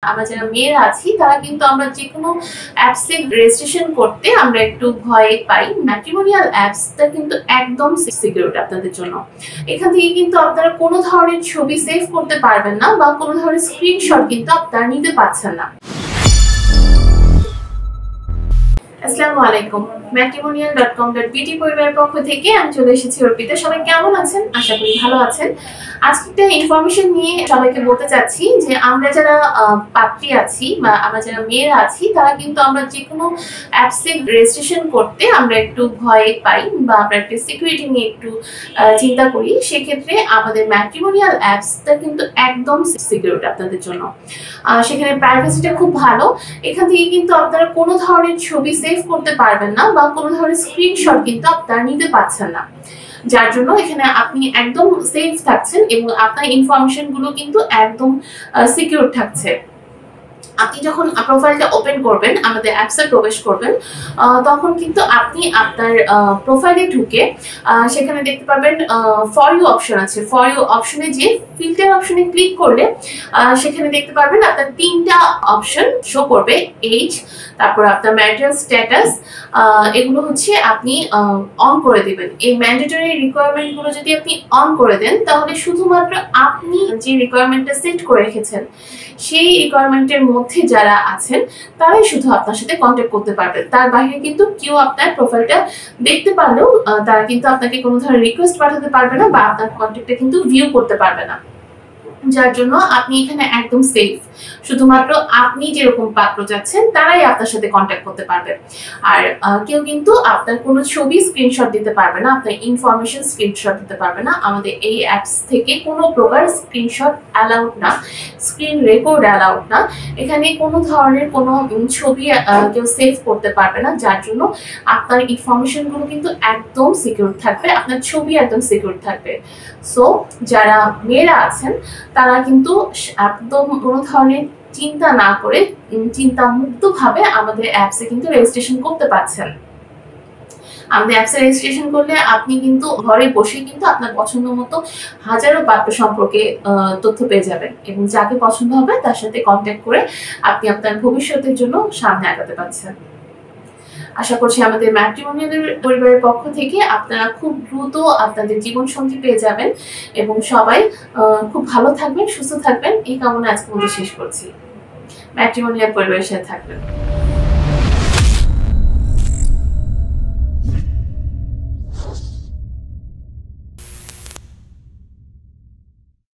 আমরা যারা মেয়েরা আছি তারা কিন্তু আমরা যেকোনো অ্যাপসে রেজিস্ট্রেশন করতে আমরা একটু ভয় পাই। ম্যাট্রিমোনিয়াল অ্যাপসটা কিন্তু একদম সিকিউর আপনাদের জন্য। এখান থেকে কিন্তু আপনারা কোনো ধরনের ছবি সেভ করতে পারবেন না বা কোনো ধরনের স্ক্রিনশট কিন্তু আপনারা নিতে পারছেন না। আসসালামু আলাইকুম। matrimonial.com.bt পরিবারের পক্ষ থেকে আমি চলে এসেছি অর্পিতা। সবাই কেমন আছেন? আশা করি ভালো আছেন। আজকে একটা ইনফরমেশন নিয়ে সবাইকে বলতে চাচ্ছি যে আমরা যারা পাত্রী আছি বা আমরা যারা মেয়েরা আছি তারা কিন্তু আমরা যেকোনো অ্যাপসে রেজিস্ট্রেশন করতে আমরা একটু ভয় পাই বা আমরা একটা সিকিউরিটি নিয়ে একটু চিন্তা করি। সেক্ষেত্রে আমাদের ম্যাট্রিমোনিয়াল অ্যাপসটা কিন্তু একদম সিকিউর আপনাদের জন্য। সেখানে প্রাইভেসিটা খুব ভালো। এখান থেকে কিন্তু আপনারা কোনো ধরনের ছবি সেভ করতে পারবেন না বা কোনো ধরনের স্ক্রিনশট কিন্তু আপনারা নিতে পারছেন না, যার জন্য এখানে আপনি একদম সেফ থাকছেন এবং আপনার ইনফরমেশন গুলো কিন্তু একদম সিকিউর থাকছে। আপনি যখন প্রোফাইলটা ওপেন করবেন, আমাদের অ্যাপসে প্রবেশ করবেন, তখন কিন্তু আপনি আপনার প্রোফাইলে ঢুকে সেখানে দেখতে পাবেন ফর ইউ অপশন আছে। ফর ইউ অপশনে যে ফিল্টার অপশনে ক্লিক করলে সেখানে দেখতে পারবেন আপনার তিনটা অপশন শো করবে। এজ, তারপর আপনার ম্যারিটাল স্ট্যাটাস, এগুলো হচ্ছে আপনি অন করে দেবেন। এই ম্যান্ডেটরি রিকোয়ারমেন্ট গুলো যদি আপনি অন করে দেন তাহলে শুধুমাত্র আপনি যে রিকোয়ারমেন্টটা সেট করে রেখেছেন সেই রিকোয়ারমেন্টের মধ্যে যারা আছেন তারাই শুধু আপনার সাথে কন্ট্যাক্ট করতে পারবে। তার বাইরে কিন্তু কেউ আপনার প্রোফাইলটা দেখতে পারলেও তারা কিন্তু আপনাকে কোনো ধরনের রিকোয়েস্ট পাঠাতে পারবে না বা আপনার কন্ট্যাক্টটা কিন্তু ভিউ করতে পারবে না, যার জন্য আপনি এখানে একদম সেফ। শুধুমাত্র আপনি যেরকম পাত্র যাচ্ছেন তারাই আপনার সাথে কন্ট্যাক্ট করতে পারবে। আর কেউ কিন্তু আপনার কোনো ছবি স্ক্রিনশট দিতে পারবে না, আপনার ইনফরমেশন স্ক্রিনশট দিতে পারবে না। আমাদের এই অ্যাপস থেকে কোনো প্রকার স্ক্রিনশট অ্যালাউড না, স্ক্রিন রেকর্ড অ্যালাউড না। এখানে কোনো ধরনের কোনো ছবি কেউ সেভ করতে পারবে না, যার জন্য আপনার ইনফরমেশনগুলো কিন্তু একদম সিকিউর থাকবে, আপনার ছবি একদম সিকিউর থাকবে। সো যারা মেয়েরা আছেন তারা কিন্তু একদম কোনো ধরনের চিন্তা না করে চিন্তামুক্তভাবে আমাদের অ্যাপসে কিন্তু রেজিস্ট্রেশন করতে পারছেন। আমাদের অ্যাপসে রেজিস্ট্রেশন করলে আপনি কিন্তু ঘরে বসে কিন্তু আপনার পছন্দ মতো হাজারো পাত্র সম্পর্কে তথ্য পেয়ে যাবেন এবং যাকে পছন্দ হবে তার সাথে কন্ট্যাক্ট করে আপনি আপনার ভবিষ্যতের জন্য সামনে আগাতে পারছেন। আশা করছি আমাদের ম্যাট্রিমোনিয়াল পরিবারের পক্ষ থেকে আপনারা খুব দ্রুত আপনাদের জীবনসঙ্গী পেয়ে যাবেন এবং সবাই খুব ভালো থাকবেন, সুস্থ থাকবেন, এই কামনা আজকে মধ্যে শেষ করছি। ম্যাট্রিমোনিয়াল পরিবারের সাথে থাকবেন।